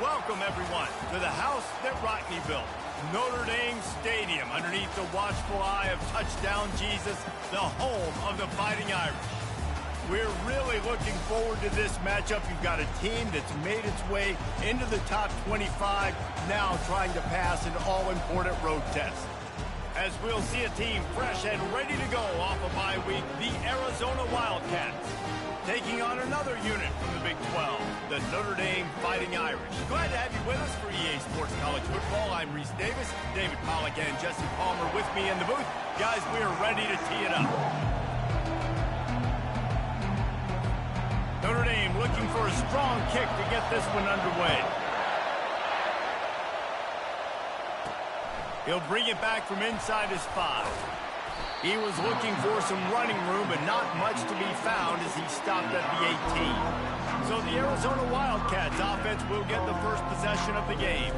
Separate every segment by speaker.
Speaker 1: Welcome, everyone, to the house that Rockne built, Notre Dame Stadium, underneath the watchful eye of Touchdown Jesus, the home of the Fighting Irish. We're really looking forward to this matchup. You've got a team that's made its way into the top 25, now trying to pass an all-important road test. As we'll see a team fresh and ready to go off a bye week, the Arizona Wildcats, taking on another unit from the Big 12, the Notre Dame Fighting Irish. Glad to have you with us for EA Sports College Football. I'm Reese Davis, David Pollack and Jesse Palmer with me in the booth. Guys, we are ready to tee it up. Notre Dame looking for a strong kick to get this one underway. He'll bring it back from inside his 5. He was looking for some running room, but not much to be found as he stopped at the 18. So the Arizona Wildcats offense will get the first possession of the game.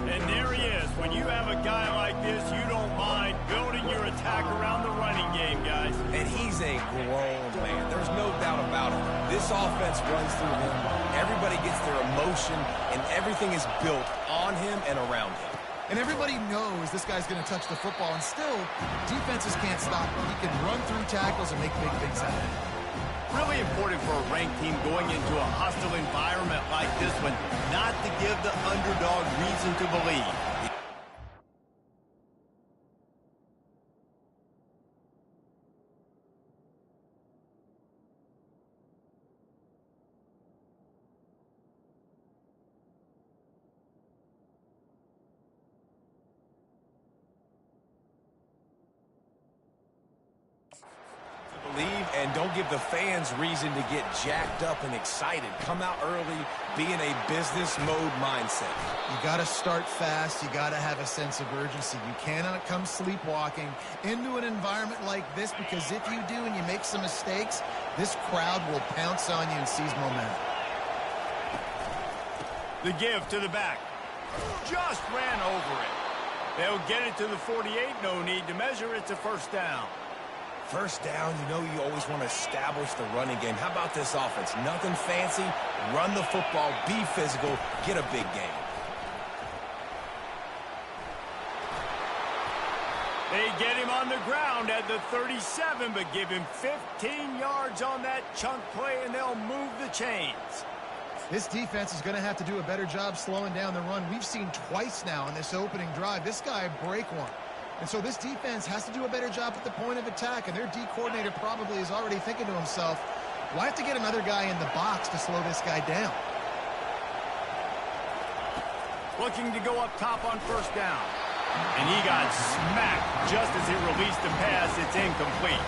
Speaker 1: And there he is. When you have a guy like this, you don't mind building your attack around the running game, guys.
Speaker 2: And he's a grown man. There's no doubt about it. This offense runs through him. Everybody gets their emotion, and everything is built on him and around him.
Speaker 3: And everybody knows this guy's going to touch the football, and still, defenses can't stop him. He can run through tackles and make big things happen.
Speaker 1: Really important for a ranked team going into a hostile environment like this one, not to give the underdog reason to believe.
Speaker 2: And don't give the fans reason to get jacked up and excited. Come out early, be in a business mode mindset.
Speaker 3: You got to start fast. You got to have a sense of urgency. You cannot come sleepwalking into an environment like this, because if you do and you make some mistakes, this crowd will pounce on you and seize momentum.
Speaker 1: The give to the back. Just ran over it. They'll get it to the 48. No need to measure. It's a first down.
Speaker 2: First down, you know you always want to establish the running game. How about this offense? Nothing fancy. Run the football, be physical, get a big gain.
Speaker 1: They get him on the ground at the 37, but give him 15 yards on that chunk play, and they'll move the chains.
Speaker 3: This defense is going to have to do a better job slowing down the run. We've seen twice now in this opening drive this guy break one. And so this defense has to do a better job at the point of attack, and their D coordinator probably is already thinking to himself, well, I have to get another guy in the box to slow this guy down.
Speaker 1: Looking to go up top on first down. And he got smacked just as he released the pass. It's incomplete.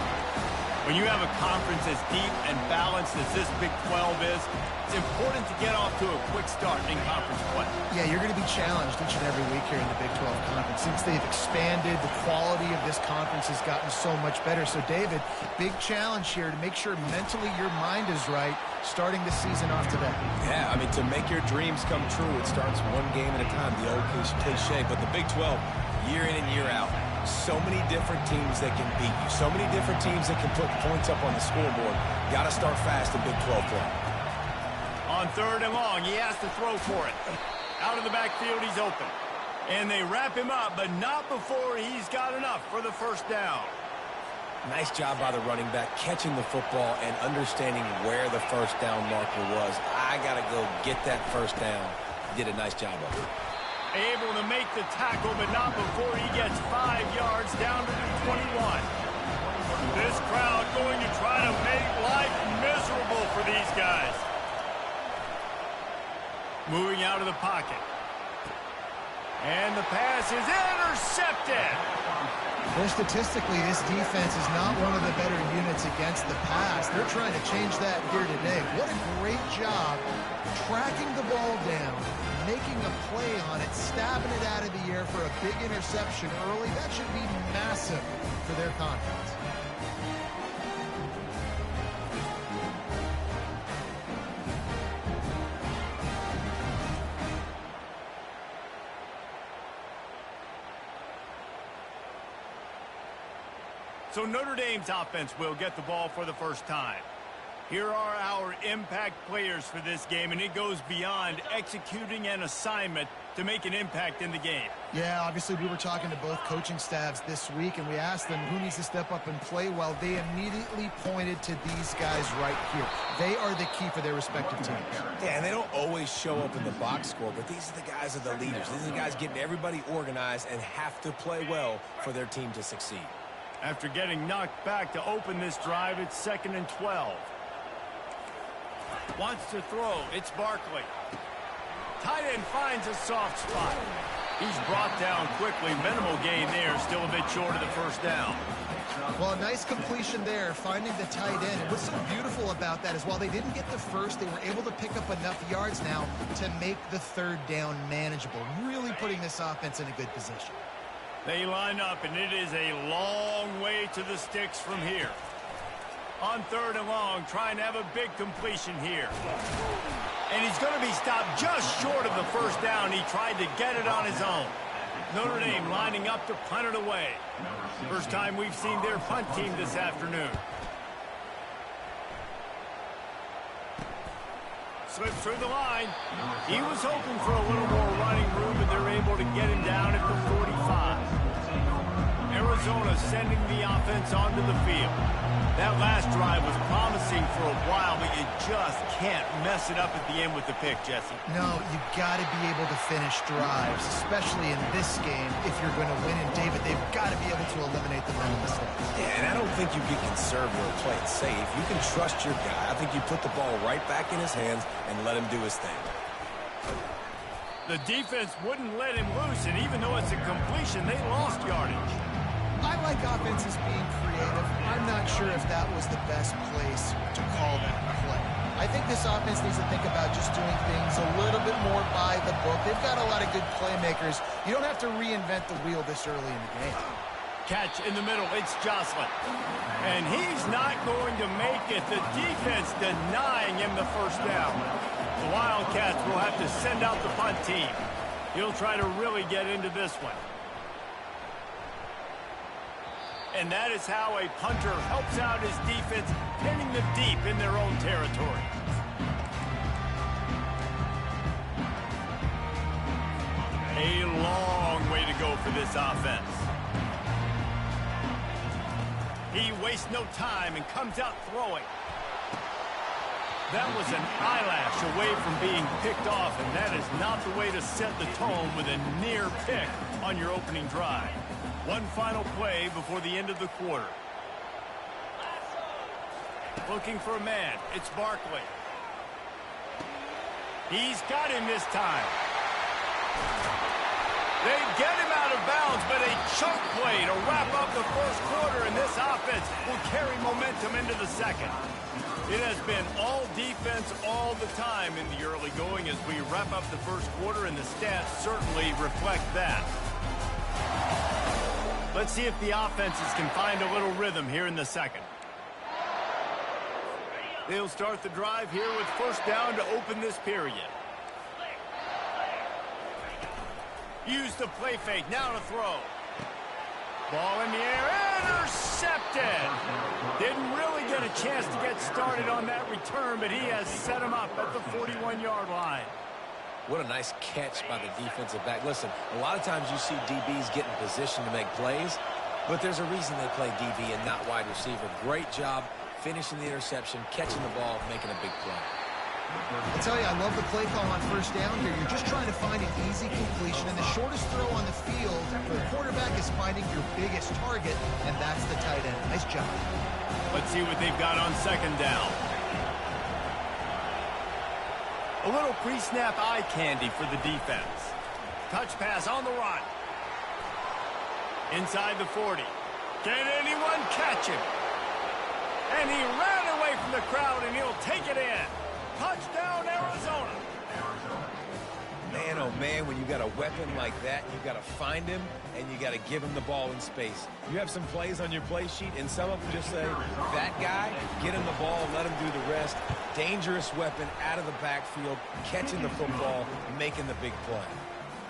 Speaker 1: When you have a conference as deep and balanced as this Big 12 is, it's important to get off to a quick start in conference play.
Speaker 3: Yeah, you're going to be challenged each and every week here in the Big 12 Conference. Since they've expanded, the quality of this conference has gotten so much better. So, David, big challenge here to make sure mentally your mind is right starting the season off today.
Speaker 2: Yeah, I mean, to make your dreams come true, it starts one game at a time, the old cliche. But the Big 12, year in and year out, so many different teams that can beat you. So many different teams that can put points up on the scoreboard. Got to start fast in Big 12 play.
Speaker 1: On third and long, he has to throw for it. Out of the backfield, he's open. And they wrap him up, but not before he's got enough for the first down.
Speaker 2: Nice job by the running back, catching the football and understanding where the first down marker was. I got to go get that first down. Did a nice job of it.
Speaker 1: Able to make the tackle, but not before he gets 5 yards down to the 21. This crowd going to try to make life miserable for these guys. Moving out of the pocket. And the pass is intercepted.
Speaker 3: Well, statistically, this defense is not one of the better units against the pass. They're trying to change that here today. What a great job tracking the ball down, making a play on it, stabbing it out of the air for a big interception early. That should be massive for their confidence.
Speaker 1: So Notre Dame's offense will get the ball for the first time. Here are our impact players for this game, and it goes beyond executing an assignment to make an impact in the game.
Speaker 3: Yeah, obviously we were talking to both coaching staffs this week, and we asked them who needs to step up and play well. They immediately pointed to these guys right here. They are the key for their respective teams.
Speaker 2: Yeah, and they don't always show up in the box score, but these are the guys that are the leaders. These are the guys getting everybody organized and have to play well for their team to succeed.
Speaker 1: After getting knocked back to open this drive, it's 2nd and 12. Wants to throw. It's Barkley. Tight end finds a soft spot. He's brought down quickly. Minimal gain there. Still a bit short of the first down.
Speaker 3: Well, a nice completion there, finding the tight end. And what's so beautiful about that is while they didn't get the first, they were able to pick up enough yards now to make the third down manageable, really putting this offense in a good position.
Speaker 1: They line up, and it is a long way to the sticks from here. On 3rd and long, trying to have a big completion here. And he's going to be stopped just short of the first down. He tried to get it on his own. Notre Dame lining up to punt it away. First time we've seen their punt team this afternoon. Slips through the line. He was hoping for a little more running room, and they're able to get him down at the 45. Arizona sending the offense onto the field. That last drive was promising for a while, but you just can't mess it up at the end with the pick, Jesse.
Speaker 3: No, you got to be able to finish drives, especially in this game. If you're going to win, and David, they've got to be able to eliminate the mental mistakes.
Speaker 2: Yeah, and I don't think you get conservative or play it safe. You can trust your guy. I think you put the ball right back in his hands and let him do his thing.
Speaker 1: The defense wouldn't let him loose, and even though it's a completion, they lost yardage.
Speaker 3: I like offenses being creative. I'm not sure if that was the best place to call that play. I think this offense needs to think about just doing things a little bit more by the book. They've got a lot of good playmakers. You don't have to reinvent the wheel this early in the game.
Speaker 1: Catch in the middle. It's Joslin. And he's not going to make it. The defense denying him the first down. The Wildcats will have to send out the punt team. He'll try to really get into this one. And that is how a punter helps out his defense, pinning them deep in their own territory. A long way to go for this offense. He wastes no time and comes out throwing. That was an eyelash away from being picked off, and that is not the way to set the tone with a near pick on your opening drive. One final play before the end of the quarter. Looking for a man. It's Barkley. He's got him this time. They get him out of bounds, but a chunk play to wrap up the first quarter, and this offense will carry momentum into the second. It has been all defense all the time in the early going as we wrap up the first quarter, and the stats certainly reflect that. Let's see if the offenses can find a little rhythm here in the second. They'll start the drive here with first down to open this period. Use the play fake, now to throw. Ball in the air, intercepted. Didn't really get a chance to get started on that return, but he has set him up at the 41-yard line.
Speaker 2: What a nice catch by the defensive back. Listen, a lot of times you see DBs get in position to make plays, but there's a reason they play DB and not wide receiver. Great job finishing the interception, catching the ball, making a big play.
Speaker 3: I tell you, I love the play call on first down here. You're just trying to find an easy completion, and the shortest throw on the field for the quarterback is finding your biggest target, and that's the tight end. Nice job.
Speaker 1: Let's see what they've got on second down. A little pre-snap eye candy for the defense. Touch pass on the run. Inside the 40. Can anyone catch him? And he ran away from the crowd, and he'll take it in. Touchdown, Arizona.
Speaker 2: Man, oh man, when you got a weapon like that, you got to find him, and you got to give him the ball in space. You have some plays on your play sheet, and some of them just say, that guy, get him the ball, let him do the rest. Dangerous weapon out of the backfield, catching the football, making the big play.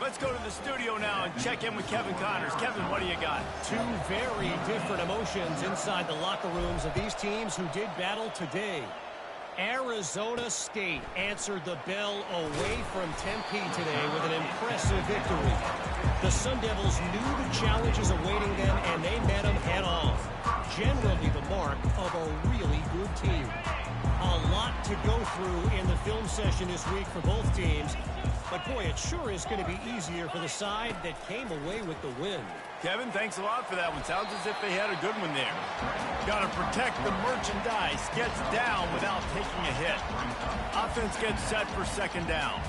Speaker 1: Let's go to the studio now and check in with Kevin Connors. Kevin, what do you got?
Speaker 4: Two very different emotions inside the locker rooms of these teams who did battle today. Arizona State answered the bell away from Tempe today with an impressive victory. The Sun Devils knew the challenges awaiting them, and they met them head-on. Generally the mark of a really good team. A lot to go through in the film session this week for both teams. But, boy, it sure is going to be easier for the side that came away with the win.
Speaker 1: Kevin, thanks a lot for that one. Sounds as if they had a good one there. Got to protect the merchandise. Gets down without taking a hit. Offense gets set for second down.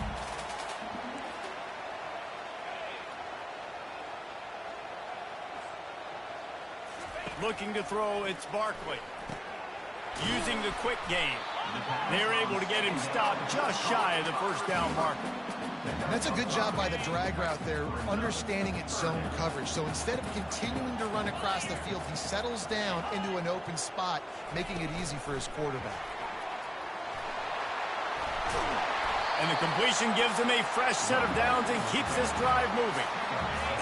Speaker 1: Looking to throw, it's Barkley. Using the quick game. They're able to get him stopped just shy of the first down marker.
Speaker 3: That's a good job by the drag route there, understanding its zone coverage. So instead of continuing to run across the field, he settles down into an open spot, making it easy for his quarterback.
Speaker 1: And the completion gives him a fresh set of downs and keeps this drive moving.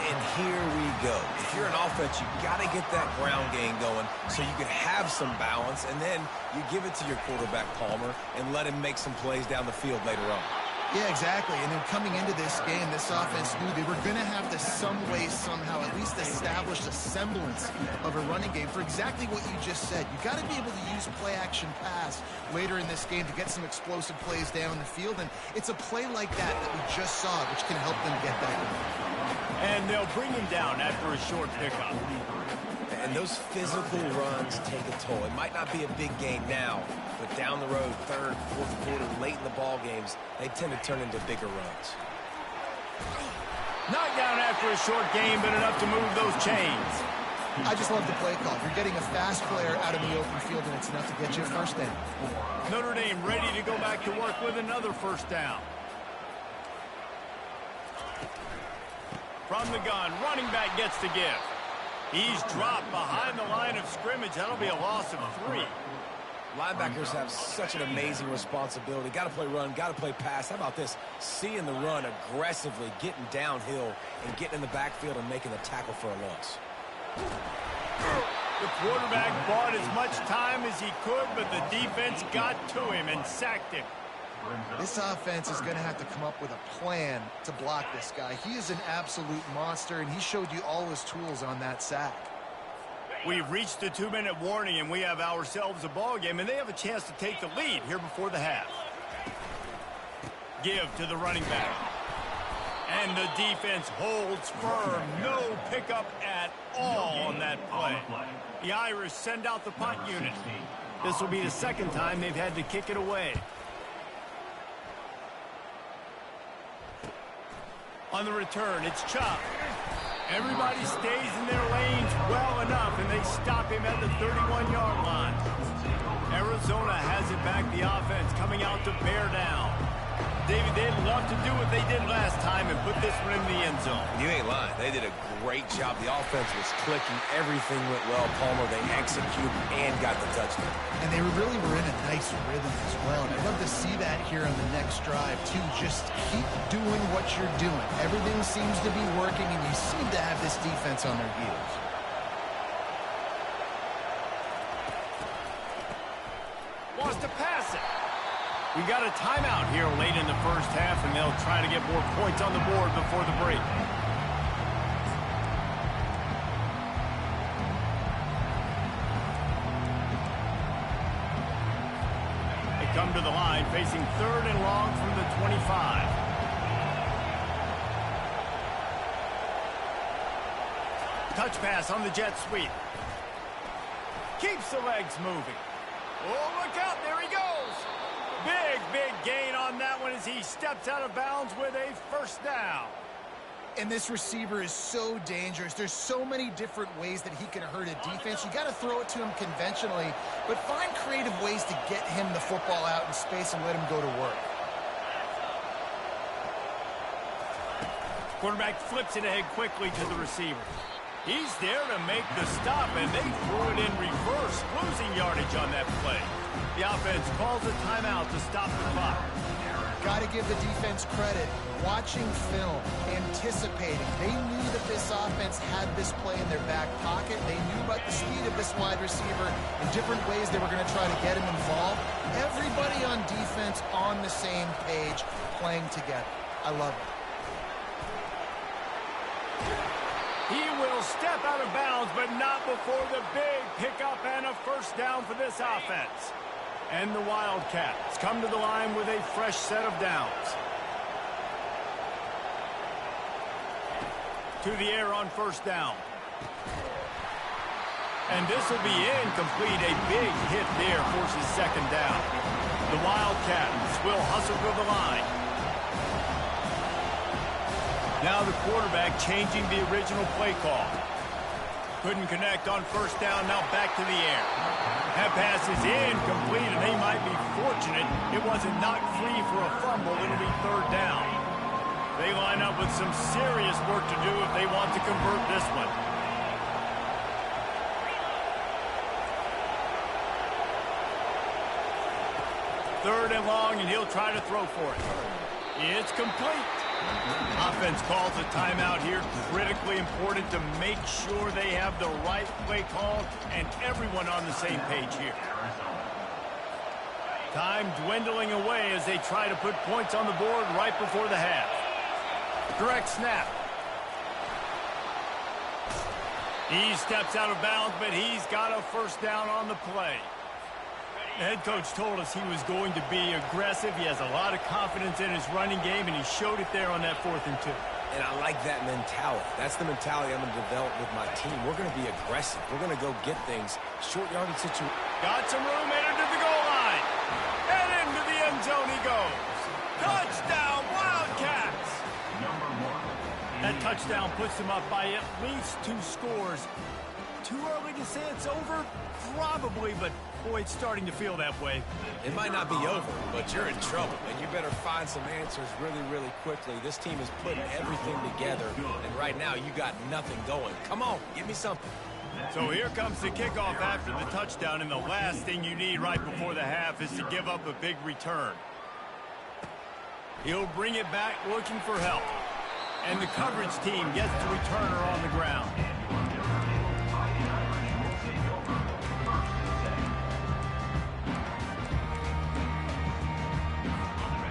Speaker 2: And here we go. If you're an offense, you got to get that ground game going so you can have some balance, and then you give it to your quarterback, Palmer, and let him make some plays down the field later on.
Speaker 3: Yeah, exactly. And then coming into this game, this offense knew they were going to have to some way, somehow, at least establish a semblance of a running game for exactly what you just said. You got to be able to use play-action pass later in this game to get some explosive plays down the field. And it's a play like that we just saw, which can help them get that going.
Speaker 1: And they'll bring him down after a short pickup.
Speaker 2: And those physical runs take a toll. It might not be a big gain now, but down the road, third, fourth quarter, late in the ball games, they tend to turn into bigger runs.
Speaker 1: Knocked down after a short game, but enough to move those chains.
Speaker 3: I just love the play call. You're getting a fast player out of the open field, and it's enough to get you a first down.
Speaker 1: Notre Dame ready to go back to work with another first down. From the gun, running back gets to give. He's dropped behind the line of scrimmage. That'll be a loss of 3.
Speaker 2: Linebackers have such an amazing responsibility. Got to play run, got to play pass. How about this? Seeing the run aggressively, getting downhill, and getting in the backfield and making the tackle for a loss.
Speaker 1: The quarterback bought as much time as he could, but the defense got to him and sacked him.
Speaker 3: This offense is going to have to come up with a plan to block this guy. He is an absolute monster, and he showed you all his tools on that sack.
Speaker 1: We've reached the 2-minute warning, and we have ourselves a ball game, and they have a chance to take the lead here before the half. Give to the running back. And the defense holds firm. No pickup at all on that play. The Irish send out the punt unit. This will be the second time they've had to kick it away. On the return, it's Chubb. Everybody stays in their lanes well enough, and they stop him at the 31-yard line. Arizona has it back, the offense coming out to bear down. David, they'd love to do what they did last time and put this one in the end zone.
Speaker 2: You ain't lying. They did a great job. The offense was clicking. Everything went well. Palmer, they executed and got the touchdown.
Speaker 3: And they really were in a nice rhythm as well. And I'd love to see that here on the next drive, too. Just keep doing what you're doing. Everything seems to be working, and you seem to have this defense on their heels.
Speaker 1: Wants to pass it. We got a timeout here late in the first half, and they'll try to get more points on the board before the break. They come to the line, facing 3rd and long from the 25. Touch pass on the jet sweep. Keeps the legs moving. Oh, look out, there he goes. Big gain on that one as he steps out of bounds with a first down.
Speaker 3: And this receiver is so dangerous. There's so many different ways that he can hurt a defense. You got to throw it to him conventionally, but find creative ways to get him the football out in space and let him go to work.
Speaker 1: Quarterback flips it ahead quickly to the receiver. He's there to make the stop, and they threw it in reverse, losing yardage on that play. The offense calls a timeout to stop the clock.
Speaker 3: got to give the defense credit. Watching film, anticipating. They knew that this offense had this play in their back pocket. They knew about the speed of this wide receiver and different ways they were going to try to get him involved. Everybody on defense on the same page, playing together. I love it.
Speaker 1: He will step out of bounds, but not before the big pickup and a first down for this offense. And the Wildcats come to the line with a fresh set of downs. To the air on first down. And this will be incomplete. A big hit there forces second down. The Wildcats will hustle to the line. Now the quarterback changing the original play call. Couldn't connect on first down. Now back to the air. That pass is incomplete, and they might be fortunate it wasn't knocked free for a fumble. It'll be third down. They line up with some serious work to do if they want to convert this one. Third and long, and he'll try to throw for it. It's complete. Offense calls a timeout here. Critically important to make sure they have the right play call and everyone on the same page here. Time dwindling away as they try to put points on the board right before the half. Direct snap. He steps out of bounds, but he's got a first down on the play. The head coach told us he was going to be aggressive. He has a lot of confidence in his running game, and he showed it there on that 4th and 2.
Speaker 2: And I like that mentality. That's the mentality I'm going to develop with my team. We're going to be aggressive. We're going to go get things. Short yardage situation.
Speaker 1: Got some room, headed to the goal line. And into the end zone he goes. Touchdown, Wildcats! That touchdown puts them up by at least 2 scores. Too early to say it's over? Probably, but boy, it's starting to feel that way.
Speaker 2: It might not be over, but you're in trouble, and you better find some answers really, really quickly. This team is putting everything together, and right now you got nothing going. Come on, give me something.
Speaker 1: So here comes the kickoff after the touchdown, and the last thing you need right before the half is to give up a big return. He'll bring it back looking for help. And the coverage team gets the returner on the ground.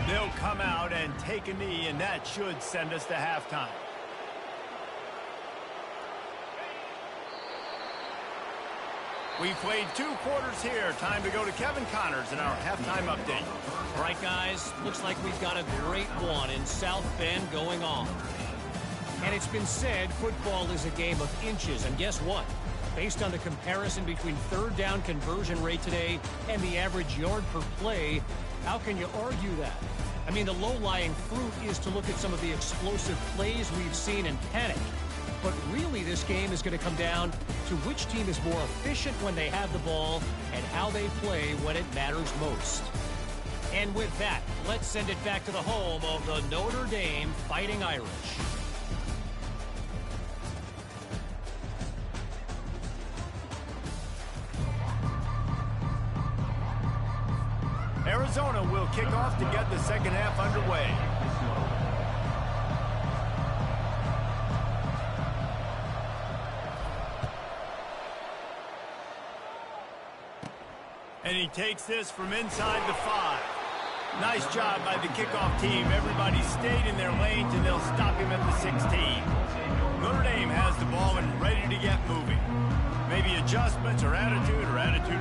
Speaker 1: They'll come out and take a knee, and that should send us to halftime. We played 2 quarters here. Time to go to Kevin Connors in our halftime update.
Speaker 4: All right, guys, looks like we've got a great one in South Bend going on. And it's been said football is a game of inches, and guess what? Based on the comparison between third down conversion rate today and the average yard per play, how can you argue that? I mean, the low-lying fruit is to look at some of the explosive plays we've seen and panic. But really, this game is going to come down to which team is more efficient when they have the ball and how they play when it matters most. And with that, let's send it back to the home of the Notre Dame Fighting Irish.
Speaker 1: Arizona will kick off to get the second half underway. And he takes this from inside the 5. Nice job by the kickoff team. Everybody stayed in their lanes, and they'll stop him at the 16. Notre Dame has the ball and ready to get moving. Maybe adjustments or attitude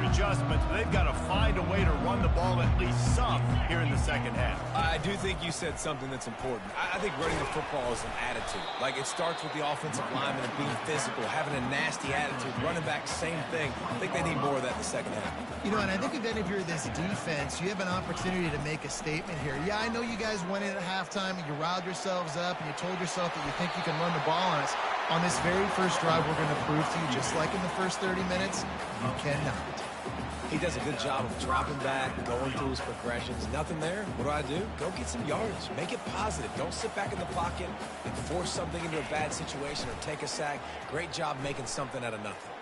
Speaker 1: adjustments, but they've got to find a way to run the ball at least some here in the second half.
Speaker 2: I do think you said something that's important. I think running the football is an attitude. Like, it starts with the offensive lineman and being physical, having a nasty attitude. Running back, same thing. I think they need more of that in the second half.
Speaker 3: You know, and I think if any of you are this defense, you have an opportunity to make a statement here. Yeah, I know you guys went in at halftime and you riled yourselves up and you told yourself that you think you can run the ball on us. On this very first drive, we're going to prove to you, just like in the first 30 minutes, you cannot.
Speaker 2: He does a good job of dropping back, going through his progressions. Nothing there. What do? Go get some yardage. Make it positive. Don't sit back in the pocket and force something into a bad situation or take a sack. Great job making something out of nothing.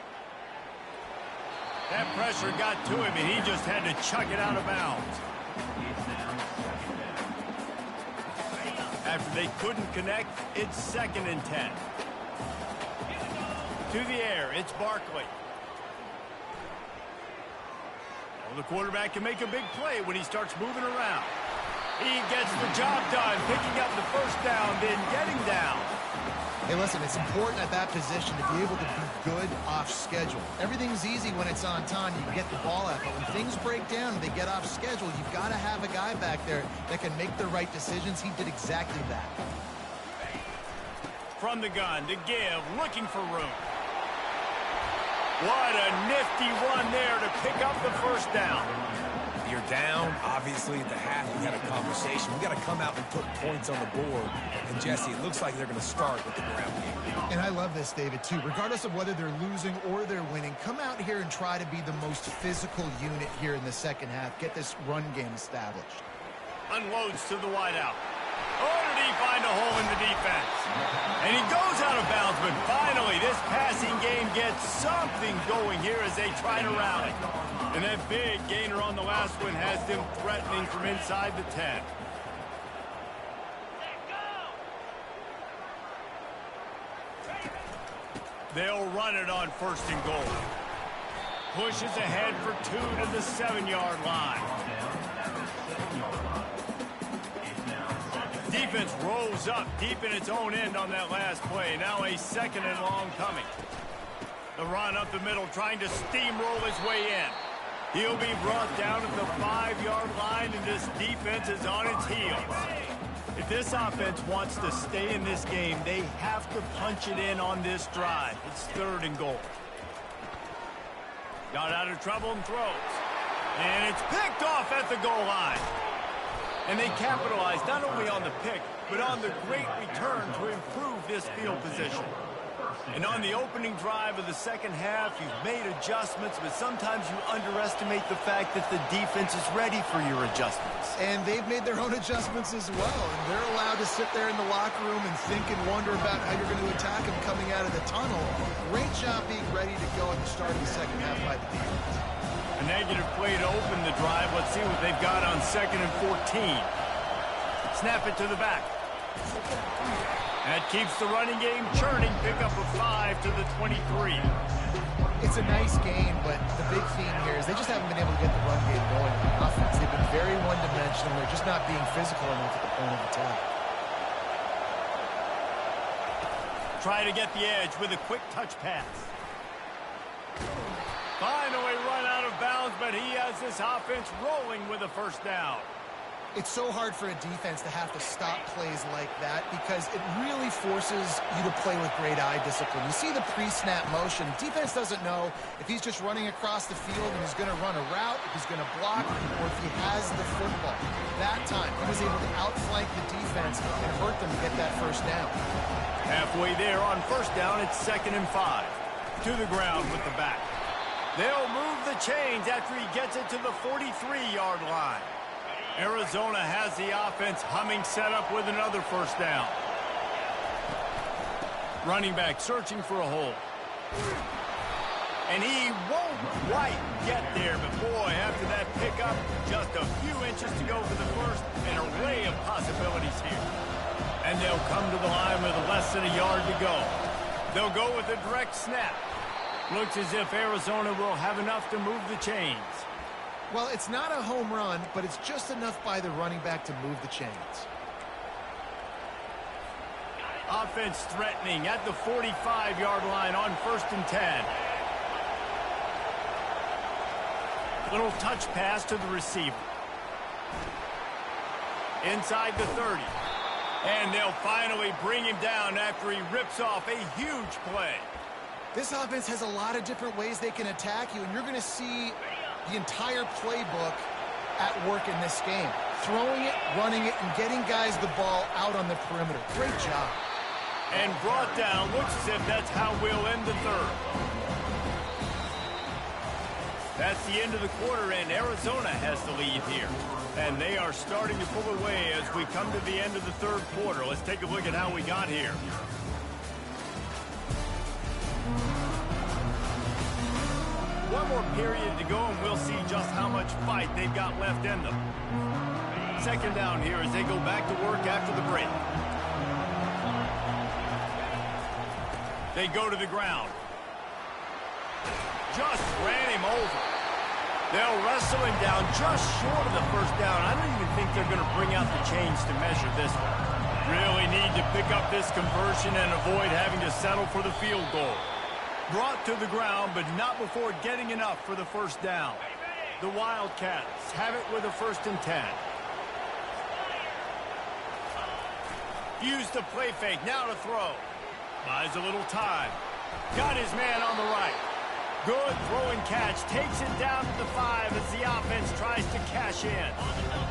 Speaker 1: That pressure got to him, and he just had to chuck it out of bounds. After they couldn't connect, it's 2nd and 10. To the air, it's Barkley. Well, the quarterback can make a big play when he starts moving around. He gets the job done, picking up the first down, then getting down.
Speaker 3: Hey, listen, it's important at that position to be able to be good off schedule. Everything's easy when it's on time. You can get the ball out. But when things break down and they get off schedule, you've got to have a guy back there that can make the right decisions. He did exactly that.
Speaker 1: From the gun to give, looking for room. What a nifty run there to pick up the first down.
Speaker 2: You're down, obviously, at the half. You had a conversation. We got to come out and put points on the board. And, Jesse, it looks like they're going to start with the ground game.
Speaker 3: And I love this, David, too. Regardless of whether they're losing or they're winning, come out here and try to be the most physical unit here in the second half. Get this run game established.
Speaker 1: Unloads to the wideout. Oh, did he find a hole in the defense? And he goes out of bounds, but finally this passing game gets something going here as they try to rally. And that big gainer on the last one has them threatening from inside the 10. They'll run it on 1st and goal. Pushes ahead for 2 to the 7-yard line. Defense rolls up deep in its own end on that last play. Now a 2nd and long coming. The run up the middle, trying to steamroll his way in. He'll be brought down at the 5-yard line, and this defense is on its heels. If this offense wants to stay in this game, they have to punch it in on this drive. It's 3rd and goal. Got out of trouble and throws. And it's picked off at the goal line. And they capitalized not only on the pick, but on the great return to improve this field position. And on the opening drive of the second half, you've made adjustments, but sometimes you underestimate the fact that the defense is ready for your adjustments.
Speaker 3: And they've made their own adjustments as well. And they're allowed to sit there in the locker room and think and wonder about how you're going to attack them coming out of the tunnel. Great job being ready to go at the start of the second half by the defense.
Speaker 1: A negative play to open the drive. Let's see what they've got on 2nd and 14. Snap it to the back. That keeps the running game churning. Pick up a 5 to the 23.
Speaker 3: It's a nice game, but the big theme here is they just haven't been able to get the run game going on offense. They've been very one-dimensional. They're just not being physical enough at the point of attack.
Speaker 1: Try to get the edge with a quick touch pass. Finally run out of bounds, but he has this offense rolling with a 1st down.
Speaker 3: It's so hard for a defense to have to stop plays like that because it really forces you to play with great eye discipline. You see the pre-snap motion. Defense doesn't know if he's just running across the field and he's going to run a route, if he's going to block, or if he has the football. That time, he was able to outflank the defense and hurt them to get that 1st down.
Speaker 1: Halfway there on 1st down, it's 2nd and 5. To the ground with the back. They'll move the chains after he gets it to the 43-yard line. Arizona has the offense humming, set up with another 1st down. Running back searching for a hole. And he won't quite get there, but boy, after that pickup, just a few inches to go for the 1st, an array of possibilities here. And they'll come to the line with less than a yard to go. They'll go with a direct snap. Looks as if Arizona will have enough to move the chains.
Speaker 3: Well, it's not a home run, but it's just enough by the running back to move the chains.
Speaker 1: Offense threatening at the 45-yard line on 1st and 10. Little touch pass to the receiver. Inside the 30. And they'll finally bring him down after he rips off a huge play.
Speaker 3: This offense has a lot of different ways they can attack you, and you're going to see the entire playbook at work in this game. Throwing it, running it, and getting guys the ball out on the perimeter. Great job.
Speaker 1: And brought down. Looks as if that's how we'll end the 3rd. That's the end of the quarter, and Arizona has the lead here. And they are starting to pull away as we come to the end of the 3rd quarter. Let's take a look at how we got here. One more period to go, and we'll see just how much fight they've got left in them. Second down here as they go back to work after the break. They go to the ground. Just ran him over. They'll wrestle him down just short of the first down. I don't even think they're going to bring out the chains to measure this one. Really need to pick up this conversion and avoid having to settle for the field goal. Brought to the ground, but not before getting enough for the first down. The Wildcats have it with a 1st and 10. Use the play fake, now to throw. Buys a little time. Got his man on the right. Good throw and catch. Takes it down to the 5 as the offense tries to cash in.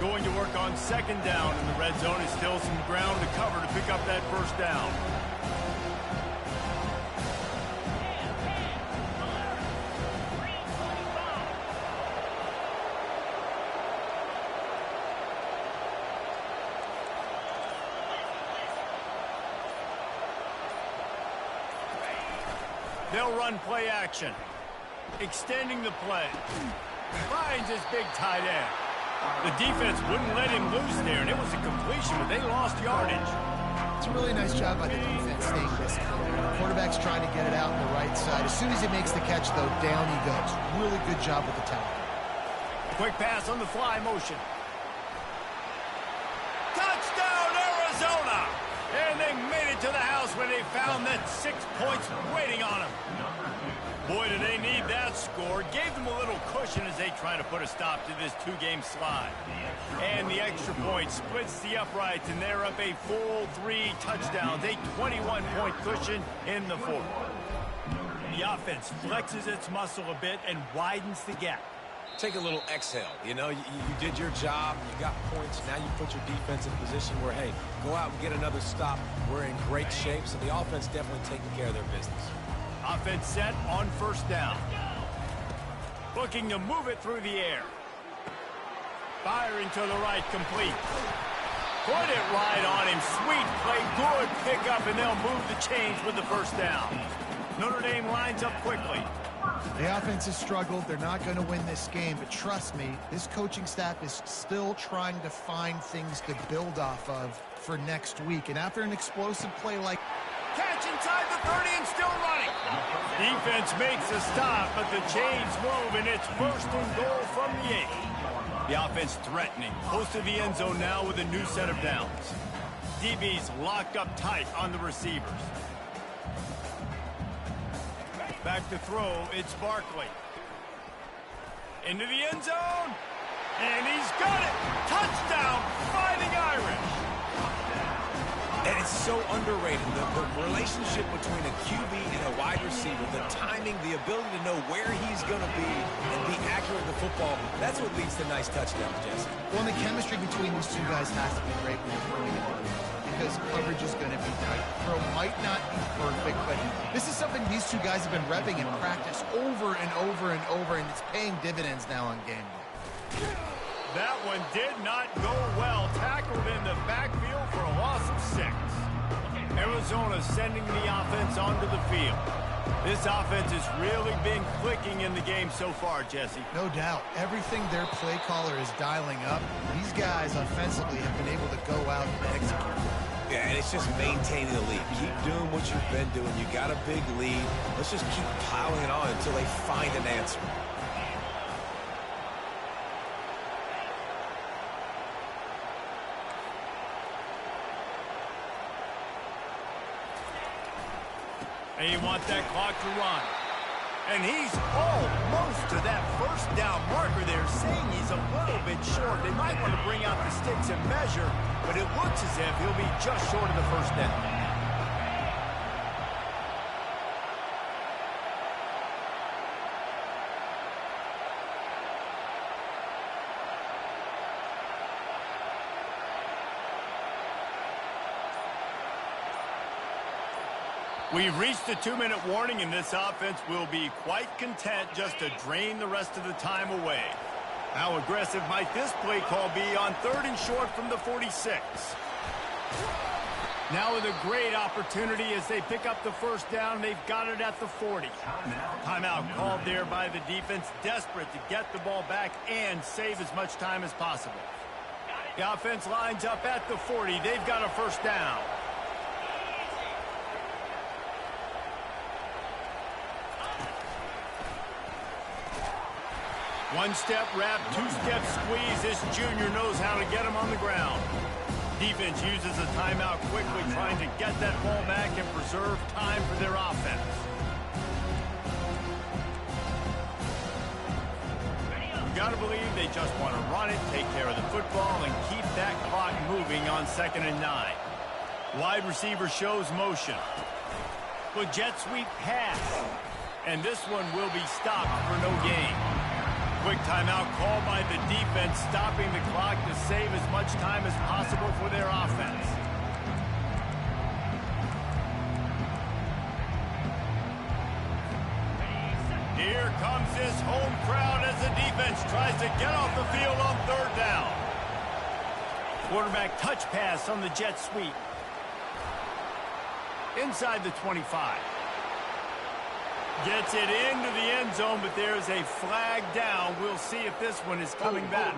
Speaker 1: Going to work on 2nd down, and the red zone is still some ground to cover to pick up that first down. They'll run play action. Extending the play. Finds his big tight end. The defense wouldn't let him loose there, and it was a completion, but they lost yardage.
Speaker 3: It's a really nice job by the defense staying disciplined. The quarterback's trying to get it out on the right side. As soon as he makes the catch, though, down he goes. Really good job with the tackle.
Speaker 1: Quick pass on the fly motion. Touchdown, Arizona! And they made it to the house when they found that 6 points waiting on them. Boy, do they need that score. Gave them a little cushion as they try to put a stop to this 2-game slide. And the extra point splits the uprights, and they're up a full 3 touchdowns. A 21-point cushion in the 4th. The offense flexes its muscle a bit and widens the gap.
Speaker 2: Take a little exhale. You know, you did your job. You got points. Now you put your defense in position where, hey, go out and get another stop. We're in great shape, so the offense definitely taking care of their business.
Speaker 1: Offense set on 1st down. Looking to move it through the air. Firing to the right, complete. Put it right on him. Sweet play, good pickup, and they'll move the chains with the 1st down. Notre Dame lines up quickly.
Speaker 3: The offense has struggled. They're not going to win this game, but trust me, this coaching staff is still trying to find things to build off of for next week. And after an explosive play like...
Speaker 1: Catch inside the 30 and still running. Defense makes a stop, but the chains move, and it's 1st and goal from the 8. The offense threatening. Close to the end zone now with a new set of downs. DB's locked up tight on the receivers. Back to throw, it's Barkley. Into the end zone, and he's got it! Touchdown, Fighting Irish!
Speaker 2: And it's so underrated, the relationship between a QB and a wide receiver, the timing, the ability to know where he's going to be and be accurate with the football, that's what leads to nice touchdowns, Jesse.
Speaker 3: Well, the chemistry between these two guys has to be great when you're throwing it, because coverage is going to be tight. Throw might not be perfect, but this is something these two guys have been repping in practice over and over and over, and it's paying dividends now on game day.
Speaker 1: That one did not go well. Tackled in the backfield for a loss of 6. Arizona sending the offense onto the field. This offense has really been clicking in the game so far, Jesse.
Speaker 3: No doubt. Everything their play caller is dialing up, these guys offensively have been able to go out and execute.
Speaker 2: Yeah, and it's just maintaining the lead. Keep doing what you've been doing. You got a big lead. Let's just keep piling it on until they find an answer.
Speaker 1: They want that clock to run. And he's almost to that 1st down marker there, saying he's a little bit short. They might want to bring out the sticks and measure, but it looks as if he'll be just short of the 1st down. We've reached the 2-minute warning, and this offense will be quite content just to drain the rest of the time away. How aggressive might this play call be on 3rd and short from the 46? Now with a great opportunity as they pick up the 1st down. They've got it at the 40. Timeout called there by the defense, desperate to get the ball back and save as much time as possible. The offense lines up at the 40. They've got a first down. One-step wrap, two-step squeeze. This junior knows how to get him on the ground. Defense uses a timeout quickly, trying to get that ball back and preserve time for their offense. You got to believe they just want to run it, take care of the football, and keep that clock moving on 2nd and 9. Wide receiver shows motion. Good jet sweep pass. And this one will be stopped for no gain. Quick timeout called by the defense, stopping the clock to save as much time as possible for their offense. Here comes this home crowd as the defense tries to get off the field on 3rd down. Quarterback touch pass on the jet sweep. Inside the 25. Gets it into the end zone, but there's a flag down. We'll see if this one is coming back.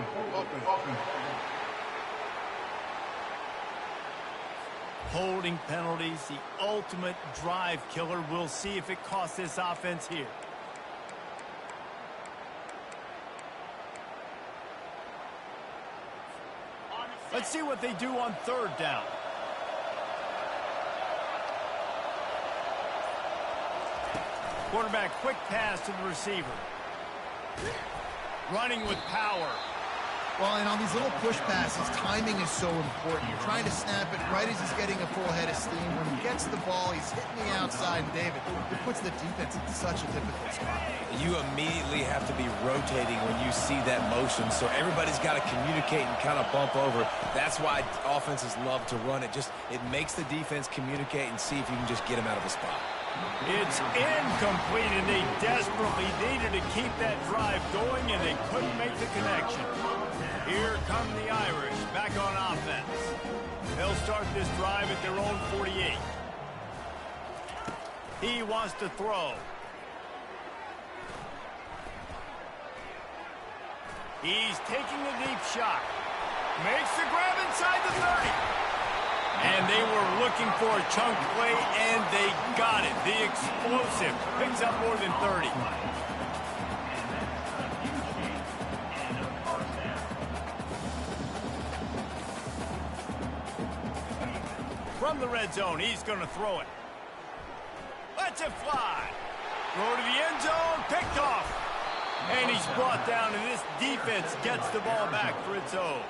Speaker 1: Holding penalties, the ultimate drive killer. We'll see if it costs this offense here. Let's see what they do on 3rd down. Quarterback quick pass to the receiver. Running with power.
Speaker 3: Well, and on these little push passes, timing is so important. You're trying to snap it right as he's getting a full head of steam. When he gets the ball, he's hitting the outside. And David, it puts the defense in such a difficult spot.
Speaker 2: You immediately have to be rotating when you see that motion, so everybody's got to communicate and kind of bump over. That's why offenses love to run it. It makes the defense communicate and see if you can just get him out of a spot.
Speaker 1: It's incomplete, and they desperately needed to keep that drive going, and they couldn't make the connection. Here come the Irish back on offense. They'll start this drive at their own 48. He wants to throw. He's taking a deep shot. Makes the grab inside the 30. And they were looking for a chunk play, and they got it. The explosive picks up more than 30. From the red zone, he's going to throw it. Lets it fly. Throw to the end zone, picked off. And he's brought down, and this defense gets the ball back for its own.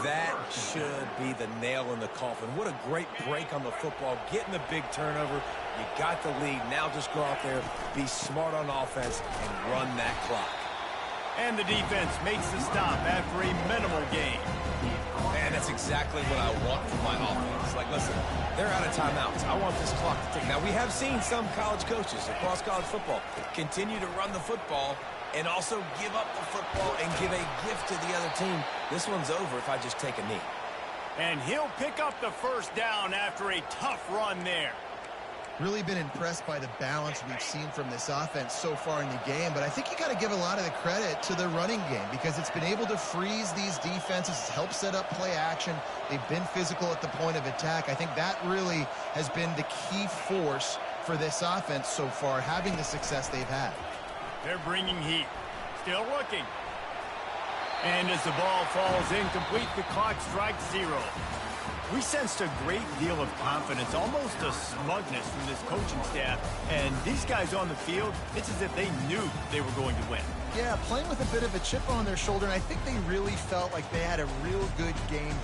Speaker 2: That should be the nail in the coffin. What a great break on the football. Getting the big turnover. You got the lead. Now just go out there, be smart on offense, and run that clock.
Speaker 1: And the defense makes the stop after a minimal gain.
Speaker 2: Man, that's exactly what I want from my offense. Like, listen, they're out of timeouts. I want this clock to tick. Now, we have seen some college coaches across college football continue to run the football and also give up the football and give a gift to the other team. This one's over if I just take a knee.
Speaker 1: And he'll pick up the first down after a tough run there.
Speaker 3: Really been impressed by the balance we've seen from this offense so far in the game, but I think you got to give a lot of the credit to the running game because it's been able to freeze these defenses, help set up play action. They've been physical at the point of attack. I think that really has been the key force for this offense so far, having the success they've had.
Speaker 1: They're bringing heat. Still looking. And as the ball falls incomplete, the clock strikes 0. We sensed a great deal of confidence, almost a smugness from this coaching staff. And these guys on the field, it's as if they knew they were going to win.
Speaker 3: Yeah, playing with a bit of a chip on their shoulder, and I think they really felt like they had a real good game